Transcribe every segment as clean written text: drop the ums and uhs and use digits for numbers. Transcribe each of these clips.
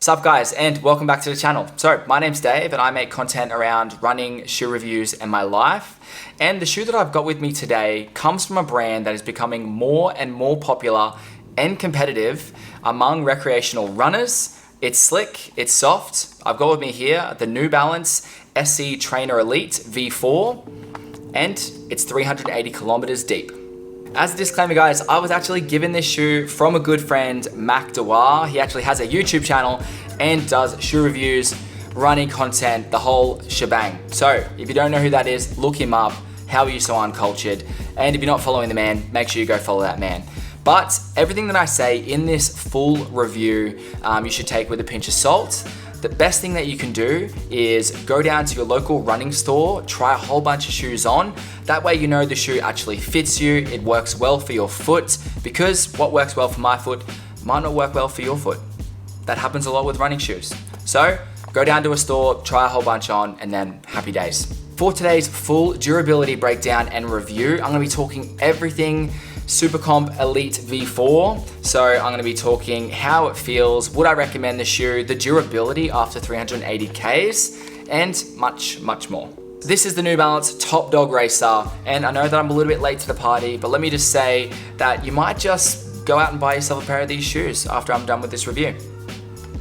Sup guys, and welcome back to the channel. So my name's Dave and I make content around running, shoe reviews, and my life. And the shoe that I've got with me today comes from a brand that is becoming more and more popular and competitive among recreational runners. It's slick, it's soft. I've got with me here the New Balance SC Trainer Elite V4, and it's 380 kilometers deep. As a disclaimer guys, I was actually given this shoe from a good friend, Mac Dewar. He actually has a YouTube channel and does shoe reviews, running content, the whole shebang. So if you don't know who that is, look him up. How are you so uncultured? And if you're not following the man, make sure you go follow that man. But everything that I say in this full review, you should take with a pinch of salt. The best thing that you can do is go down to your local running store, try a whole bunch of shoes on. That way you know the shoe actually fits you, it works well for your foot, because what works well for my foot might not work well for your foot. That happens a lot with running shoes. So go down to a store, try a whole bunch on, and then happy days. For today's full durability breakdown and review, I'm gonna be talking everything SuperComp Elite V4. So I'm gonna be talking how it feels, would I recommend the shoe, the durability after 380 Ks, and much, much more. This is the New Balance Top Dog Racer, and I know that I'm a little bit late to the party, but let me just say that you might just go out and buy yourself a pair of these shoes after I'm done with this review.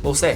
We'll see.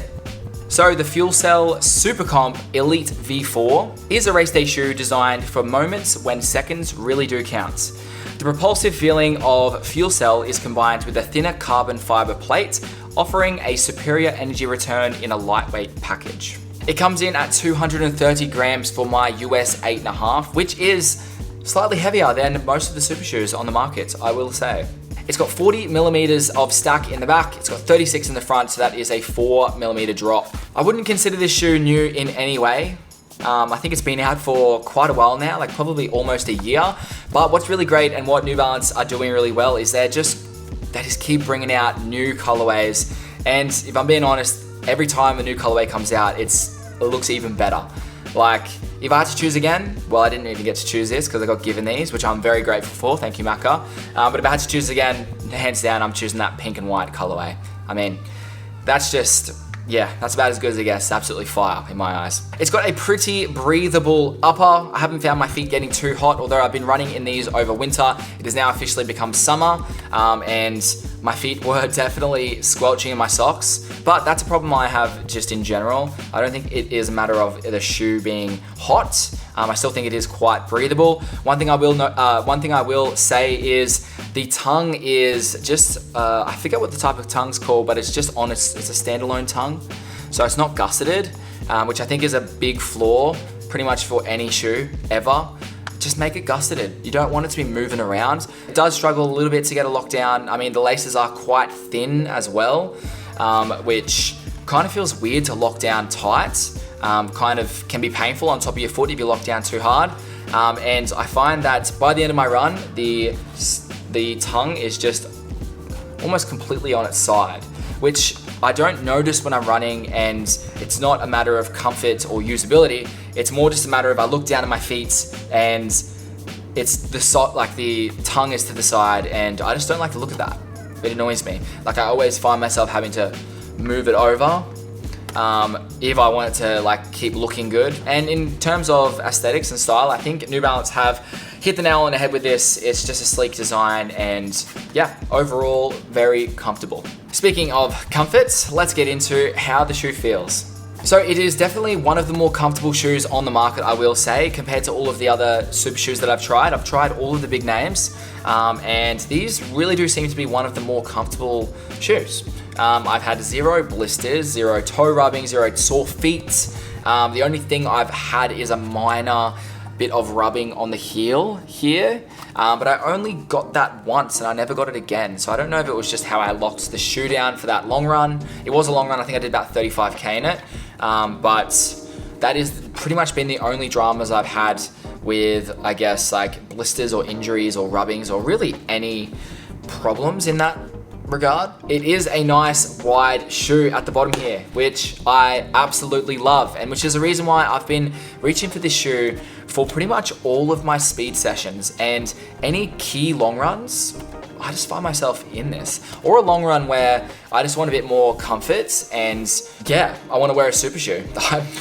So the FuelCell SuperComp Elite V4 is a race day shoe designed for moments when seconds really do count. The propulsive feeling of FuelCell is combined with a thinner carbon fiber plate, offering a superior energy return in a lightweight package. It comes in at 230 grams for my US 8.5, which is slightly heavier than most of the super shoes on the market, I will say. It's got 40 millimeters of stack in the back, it's got 36 in the front, so that is a 4 millimeter drop. I wouldn't consider this shoe new in any way. I think it's been out for quite a while now, like probably almost a year. But what's really great and what New Balance are doing really well is they just keep bringing out new colorways. And if I'm being honest, every time a new colorway comes out, it looks even better. Like, if I had to choose again, well, I didn't even get to choose this because I got given these, which I'm very grateful for. Thank you, Macca. But if I had to choose again, hands down, I'm choosing that pink and white colorway. I mean, that's just, yeah, that's about as good as it gets. Absolutely fire in my eyes. It's got a pretty breathable upper. I haven't found my feet getting too hot, although I've been running in these over winter. It has now officially become summer, and my feet were definitely squelching in my socks, but that's a problem I have just in general. I don't think it is a matter of the shoe being hot. I still think it is quite breathable. One thing I will say is the tongue is just, I forget what the type of tongue's called, but it's just honest. It's a standalone tongue. So it's not gusseted, which I think is a big flaw pretty much for any shoe ever. Just make it gusseted. You don't want it to be moving around. It does struggle a little bit to get a lockdown. I mean, the laces are quite thin as well, which kind of feels weird to lock down tight. Kind of can be painful on top of your foot if you lock down too hard. And I find that by the end of my run, the tongue is just almost completely on its side, which I don't notice when I'm running, and it's not a matter of comfort or usability. It's more just a matter of I look down at my feet and it's the tongue is to the side, and I just don't like to look at that. It annoys me. Like, I always find myself having to move it over if I want it to like keep looking good. And in terms of aesthetics and style, I think New Balance have hit the nail on the head with this. It's just a sleek design, and yeah, overall very comfortable. Speaking of comfort, let's get into how the shoe feels. So it is definitely one of the more comfortable shoes on the market, I will say, compared to all of the other super shoes that I've tried. I've tried all of the big names, and these really do seem to be one of the more comfortable shoes. I've had zero blisters, zero toe rubbing, zero sore feet. The only thing I've had is a minor bit of rubbing on the heel here, but I only got that once and I never got it again. So I don't know if it was just how I locked the shoe down for that long run. It was a long run, I think I did about 35K in it, but that is pretty much been the only dramas I've had with, I guess, like blisters or injuries or rubbings or really any problems in that regard. It is a nice wide shoe at the bottom here, which I absolutely love, and which is the reason why I've been reaching for this shoe for pretty much all of my speed sessions, and any key long runs I just find myself in this. Or a long run where I just want a bit more comfort and yeah, I want to wear a super shoe.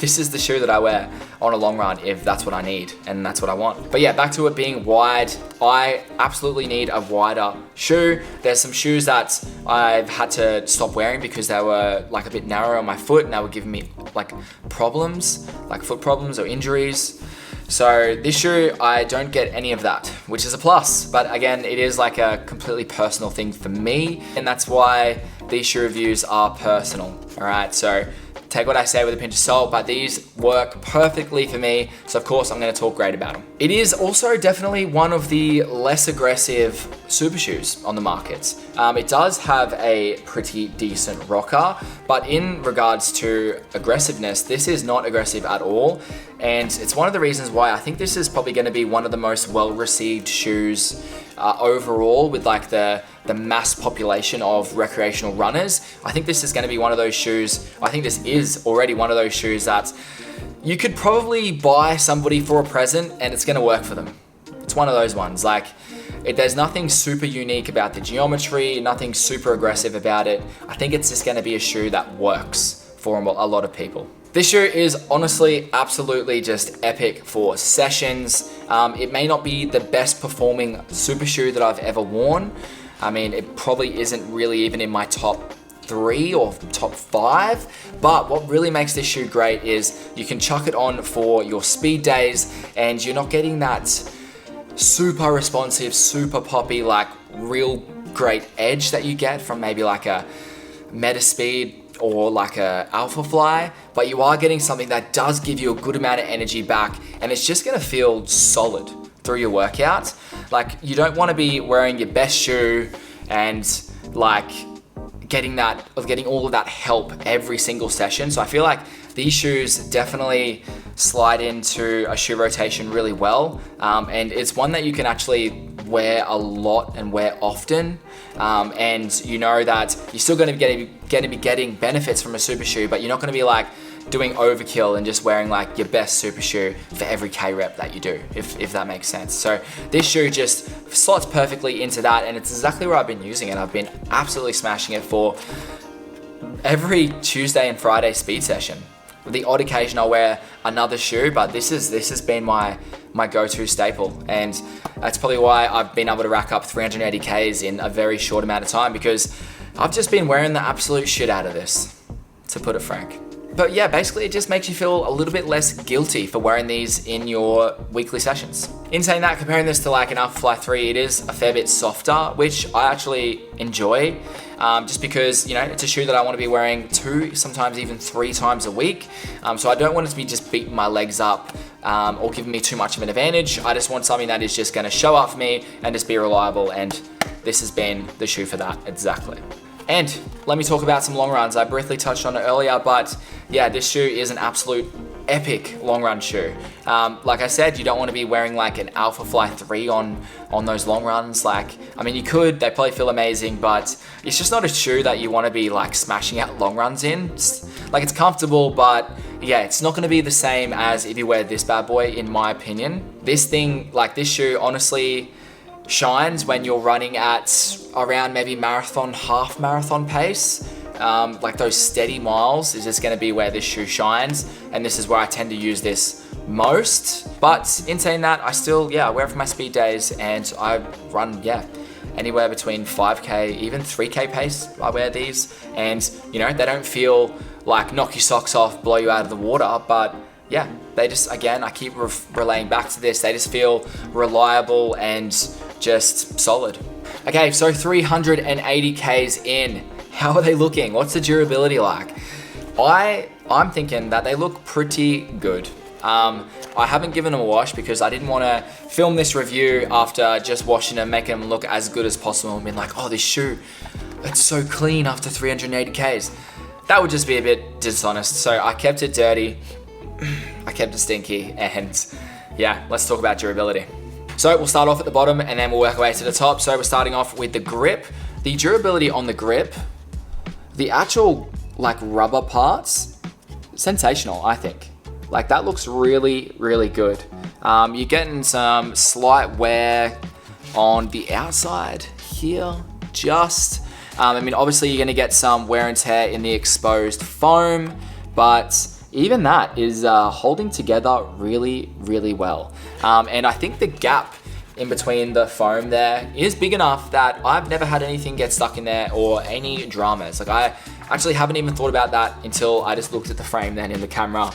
This is the shoe that I wear on a long run if that's what I need and that's what I want. But yeah, back to it being wide. I absolutely need a wider shoe. There's some shoes that I've had to stop wearing because they were like a bit narrow on my foot and they were giving me like problems, like foot problems or injuries. So this shoe, I don't get any of that, which is a plus. But again, it is like a completely personal thing for me. And that's why these shoe reviews are personal, all right? So take what I say with a pinch of salt, but these work perfectly for me. So of course, I'm gonna talk great about them. It is also definitely one of the less aggressive super shoes on the market. It does have a pretty decent rocker, but in regards to aggressiveness, this is not aggressive at all. And it's one of the reasons why I think this is probably gonna be one of the most well-received shoes overall with like the mass population of recreational runners. I think this is gonna be one of those shoes, I think this is already one of those shoes that you could probably buy somebody for a present and it's gonna work for them. It's one of those ones, like there's nothing super unique about the geometry, nothing super aggressive about it. I think it's just gonna be a shoe that works for a lot of people. This shoe is honestly absolutely just epic for sessions. It may not be the best performing super shoe that I've ever worn. I mean, it probably isn't really even in my top 3 or top 5, but what really makes this shoe great is you can chuck it on for your speed days and you're not getting that super responsive, super poppy, like real great edge that you get from maybe like a Metaspeed or like a Alpha Fly, but you are getting something that does give you a good amount of energy back and it's just gonna feel solid through your workout. Like you don't wanna be wearing your best shoe and like getting all of that help every single session. So I feel like these shoes definitely slide into a shoe rotation really well. And it's one that you can actually wear a lot and wear often. And you know that you're still gonna be getting benefits from a super shoe, but you're not gonna be like doing overkill and just wearing like your best super shoe for every K rep that you do, if that makes sense. So this shoe just slots perfectly into that, and it's exactly where I've been using it. I've been absolutely smashing it for every Tuesday and Friday speed session. With the odd occasion I'll wear another shoe, but this has been my go-to staple, and that's probably why I've been able to rack up 380 Ks in a very short amount of time, because I've just been wearing the absolute shit out of this, to put it frank. But yeah, basically it just makes you feel a little bit less guilty for wearing these in your weekly sessions. In saying that, comparing this to like an Alpha Fly 3, it is a fair bit softer, which I actually enjoy, just because, you know, it's a shoe that I want to be wearing 2, sometimes even 3 times a week. So I don't want it to be just beating my legs up or giving me too much of an advantage. I just want something that is just going to show up for me and just be reliable, and this has been the shoe for that, exactly. And let me talk about some long runs. I briefly touched on it earlier, but yeah, this shoe is an absolute epic long run shoe. Like I said, you don't want to be wearing like an Alpha Fly 3 on those long runs. Like, I mean, you could, they probably feel amazing, but it's just not a shoe that you want to be like smashing out long runs in. Like, it's comfortable, but yeah, it's not going to be the same as if you wear this bad boy, in my opinion. This thing, like this shoe, honestly shines when you're running at around maybe marathon, half marathon pace. Like those steady miles is just going to be where this shoe shines, and this is where I tend to use this most. But in saying that, I still, I wear it for my speed days, and I run, anywhere between 5K, even 3K pace. I wear these, and you know, they don't feel like knock your socks off, blow you out of the water, but yeah, they just, again, I keep relaying back to this, they just feel reliable and just solid. Okay, so 380 Ks in. How are they looking? What's the durability like? I'm thinking that they look pretty good. I haven't given them a wash because I didn't want to film this review after just washing them, making them look as good as possible, and being like, oh, this shoe, it's so clean after 380 Ks. That would just be a bit dishonest. So I kept it dirty, I kept it stinky, and yeah, let's talk about durability. So we'll start off at the bottom and then we'll work our way to the top. So we're starting off with the grip. The durability on the grip, the actual like rubber parts, sensational, I think. Like that looks really, really good. You're getting some slight wear on the outside here, just. I mean, obviously you're gonna get some wear and tear in the exposed foam, but even that is holding together really, really well. And I think the gap in between the foam there is big enough that I've never had anything get stuck in there or any dramas. Like, I actually haven't even thought about that until I just looked at the frame then in the camera.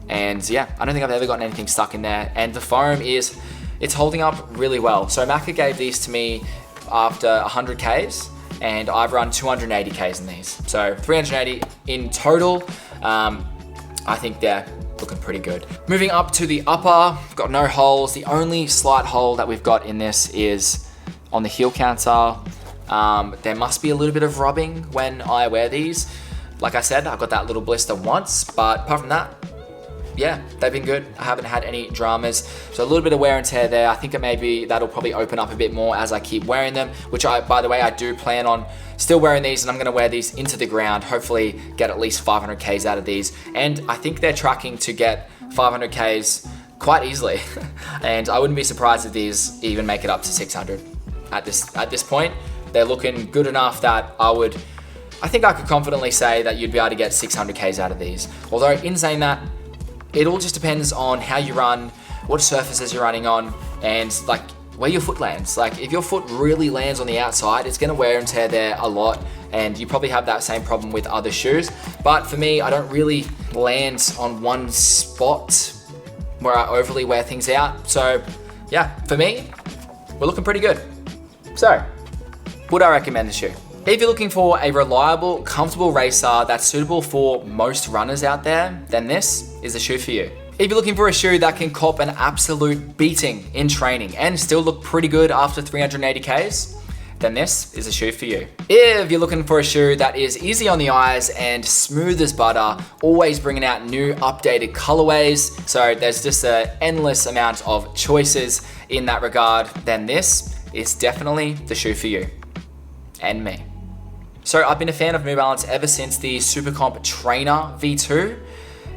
And yeah, I don't think I've ever gotten anything stuck in there. And the foam it's holding up really well. So Macca gave these to me after 100 Ks, and I've run 280 Ks in these. So 380 in total. I think they're looking pretty good. Moving up to the upper, got no holes. The only slight hole that we've got in this is on the heel counter. There must be a little bit of rubbing when I wear these. Like I said, I've got that little blister once, but apart from that, yeah, they've been good. I haven't had any dramas. So a little bit of wear and tear there. I think that'll probably open up a bit more as I keep wearing them, which by the way, I do plan on still wearing these, and I'm gonna wear these into the ground, hopefully get at least 500 Ks out of these. And I think they're tracking to get 500 Ks quite easily. And I wouldn't be surprised if these even make it up to 600 at this point. They're looking good enough that I think I could confidently say that you'd be able to get 600 Ks out of these. Although in saying that, it all just depends on how you run, what surfaces you're running on, and like where your foot lands. Like, if your foot really lands on the outside, it's gonna wear and tear there a lot, and you probably have that same problem with other shoes. But for me, I don't really land on one spot where I overly wear things out. So yeah, for me, we're looking pretty good. So, would I recommend the shoe? If you're looking for a reliable, comfortable racer that's suitable for most runners out there, then this is the shoe for you. If you're looking for a shoe that can cop an absolute beating in training and still look pretty good after 380 Ks, then this is a shoe for you. If you're looking for a shoe that is easy on the eyes and smooth as butter, always bringing out new updated colorways, so there's just an endless amount of choices in that regard, then this is definitely the shoe for you and me. So I've been a fan of New Balance ever since the SuperComp Trainer V2,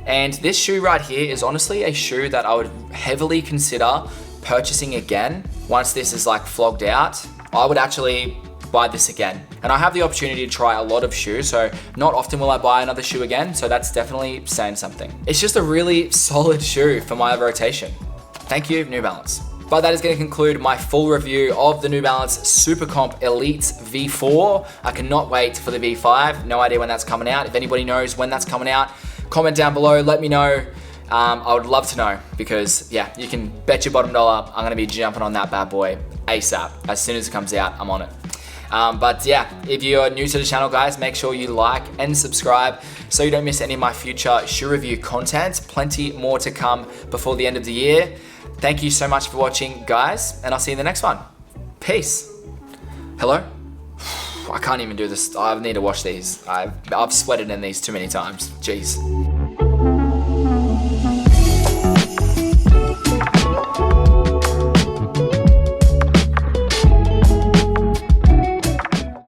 and this shoe right here is honestly a shoe that I would heavily consider purchasing again once this is like flogged out. I would actually buy this again. And I have the opportunity to try a lot of shoes, so not often will I buy another shoe again, so that's definitely saying something. It's just a really solid shoe for my rotation. Thank you, New Balance. But that is going to conclude my full review of the New Balance SuperComp Elite V4. I cannot wait for the V5. No idea when that's coming out. If anybody knows when that's coming out, comment down below, let me know. I would love to know, because yeah, you can bet your bottom dollar I'm going to be jumping on that bad boy ASAP. As soon as it comes out, I'm on it. But yeah, if you're new to the channel, guys, make sure you like and subscribe so you don't miss any of my future shoe review content. Plenty more to come before the end of the year. Thank you so much for watching, guys, and I'll see you in the next one. Peace. Hello? I can't even do this. I need to wash these. I've sweated in these too many times. Jeez.